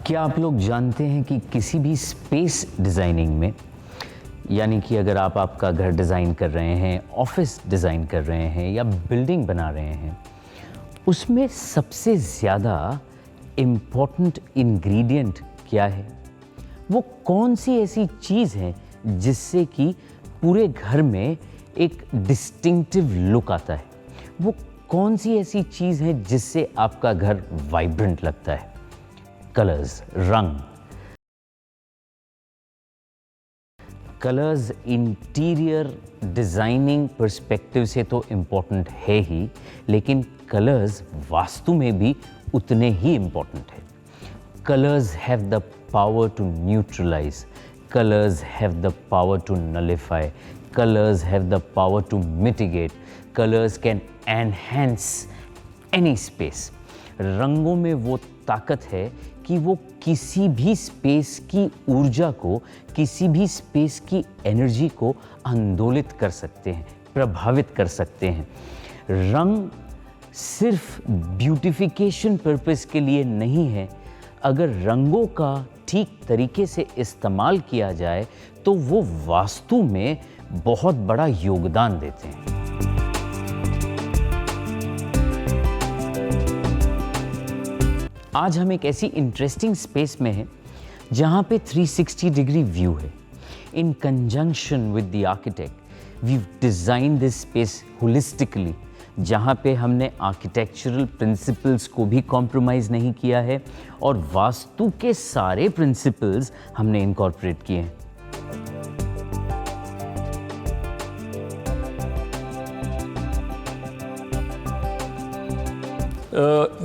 क्या आप लोग जानते हैं कि किसी भी स्पेस डिज़ाइनिंग में, यानी कि अगर आप आपका घर डिज़ाइन कर रहे हैं, ऑफिस डिज़ाइन कर रहे हैं या बिल्डिंग बना रहे हैं, उसमें सबसे ज़्यादा इम्पॉर्टेंट इंग्रेडिएंट क्या है? वो कौन सी ऐसी चीज़ है जिससे कि पूरे घर में एक डिस्टिंक्टिव लुक आता है? वो कौन सी ऐसी चीज़ है जिससे आपका घर वाइब्रेंट लगता है? कलर्स, रंग। कलर्स इंटीरियर डिज़ाइनिंग पर्सपेक्टिव से तो इम्पॉर्टेंट है ही, लेकिन कलर्स वास्तु में भी उतने ही इम्पॉर्टेंट है। Colours have the power to neutralize. Colors have the power to nullify. Colors have the power to mitigate. Colors can enhance any space. रंगों में वो ताकत है कि वो किसी भी स्पेस की ऊर्जा को, किसी भी स्पेस की एनर्जी को आंदोलित कर सकते हैं, प्रभावित कर सकते हैं। रंग सिर्फ ब्यूटिफिकेशन पर्पस के लिए नहीं है। अगर रंगों का ठीक तरीके से इस्तेमाल किया जाए तो वो वास्तु में बहुत बड़ा योगदान देते हैं। आज हम एक ऐसी इंटरेस्टिंग स्पेस में हैं जहां पे 360 डिग्री व्यू है। In conjunction with the architect we design this space holistically, जहाँ पे हमने आर्किटेक्चरल प्रिंसिपल्स को भी कॉम्प्रोमाइज़ नहीं किया है और वास्तु के सारे प्रिंसिपल्स हमने इनकॉर्पोरेट किए हैं।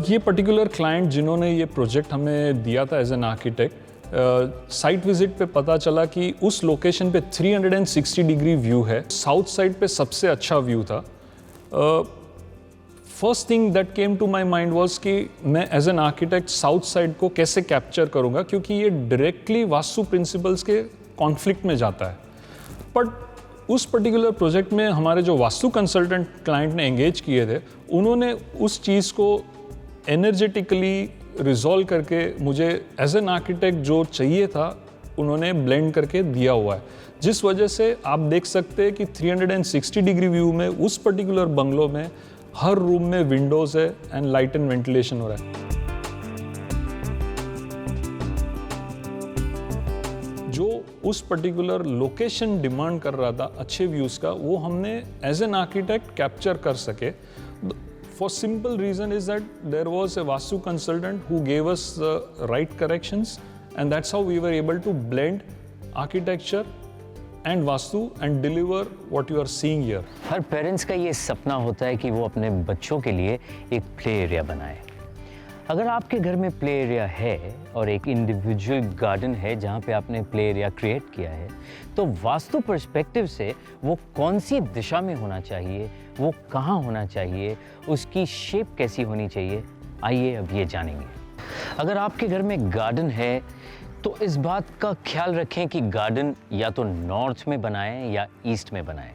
ये पर्टिकुलर क्लाइंट जिन्होंने ये प्रोजेक्ट हमें दिया था as an architect, site visit पे पता चला कि उस लोकेशन पे 360 डिग्री व्यू है। साउथ साइड पे सबसे अच्छा व्यू था। First thing that came to my mind was कि मैं as an architect south side को कैसे कैप्चर करूँगा, क्योंकि ये डायरेक्टली वास्तु प्रिंसिपल्स के कॉन्फ्लिक्ट में जाता है। बट उस पर्टिकुलर प्रोजेक्ट में हमारे जो वास्तु कंसल्टेंट क्लाइंट ने एंगेज किए थे, उन्होंने उस चीज़ को एनर्जेटिकली रिजॉल्व करके मुझे एज एन आर्किटेक्ट जो चाहिए था उन्होंने ब्लेंड करके दिया हुआ है, जिस वजह से आप देख सकते हैं कि 360 डिग्री व्यू में उस पर्टिकुलर बंगलो में हर रूम में विंडोज है एंड लाइट एंड वेंटिलेशन हो रहा है। जो उस पर्टिकुलर लोकेशन डिमांड कर रहा था अच्छे व्यूज का, वो हमने एज एन आर्किटेक्ट कैप्चर कर सके। For simple reason is that there was a vastu consultant who gave us the right corrections and that's how we were able to blend architecture and vastu and deliver what you are seeing here. हर parents का ये सपना होता है कि वो अपने बच्चों के लिए एक प्ले एरिया बनाए। अगर आपके घर में प्ले एरिया है और एक इंडिविजुअल गार्डन है जहाँ पे आपने प्ले एरिया क्रिएट किया है, तो वास्तु पर्सपेक्टिव से वो कौन सी दिशा में होना चाहिए, वो कहाँ होना चाहिए, उसकी शेप कैसी होनी चाहिए, आइए अब ये जानेंगे। अगर आपके घर में गार्डन है तो इस बात का ख्याल रखें कि गार्डन या तो नॉर्थ में बनाएं या ईस्ट में बनाएं।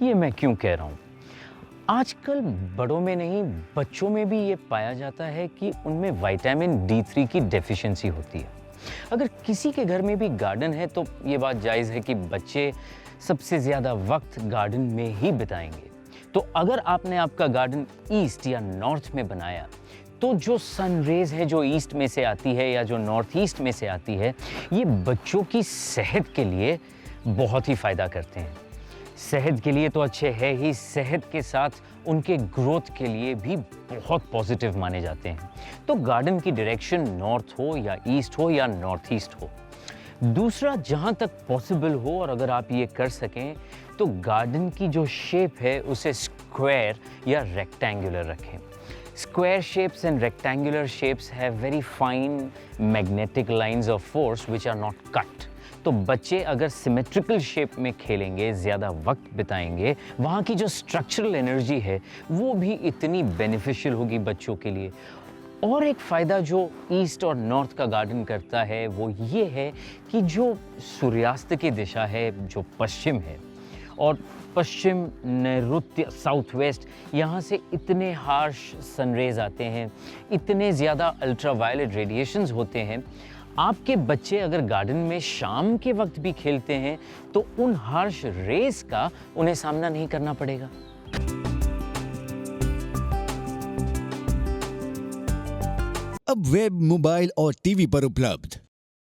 ये मैं क्यों कह रहा हूँ? आजकल बड़ों में नहीं, बच्चों में भी ये पाया जाता है कि उनमें विटामिन D3 की डेफिशिएंसी होती है। अगर किसी के घर में भी गार्डन है तो ये बात जायज़ है कि बच्चे सबसे ज़्यादा वक्त गार्डन में ही बिताएंगे। तो अगर आपने आपका गार्डन ईस्ट या नॉर्थ में बनाया तो जो सन रेज है जो ईस्ट में से आती है या जो नॉर्थ ईस्ट में से आती है, ये बच्चों की सेहत के लिए बहुत ही फ़ायदा करते हैं। सेहत के लिए तो अच्छे है ही, सेहत के साथ उनके ग्रोथ के लिए भी बहुत पॉजिटिव माने जाते हैं। तो गार्डन की डायरेक्शन नॉर्थ हो या ईस्ट हो या नॉर्थ ईस्ट हो। दूसरा, जहाँ तक पॉसिबल हो और अगर आप ये कर सकें तो गार्डन की जो शेप है उसे स्क्वायर या रेक्टेंगुलर रखें। Square shapes and rectangular shapes have very fine magnetic lines of force which are not cut. तो बच्चे अगर सिमेट्रिकल शेप में खेलेंगे, ज़्यादा वक्त बिताएंगे, वहाँ की जो स्ट्रक्चरल एनर्जी है वो भी इतनी बेनिफिशियल होगी बच्चों के लिए। और एक फ़ायदा जो ईस्ट और नॉर्थ का गार्डन करता है वो ये है कि जो सूर्यास्त की दिशा है, जो पश्चिम है, और पश्चिम, नैऋत्य, साउथ वेस्ट, यहाँ से इतने हार्श सनरेज आते हैं, इतने ज़्यादा अल्ट्रावायलेट रेडिएशंस होते हैं। आपके बच्चे अगर गार्डन में शाम के वक्त भी खेलते हैं तो उन हार्श रेस का उन्हें सामना नहीं करना पड़ेगा। अब वेब, मोबाइल और टीवी पर उपलब्ध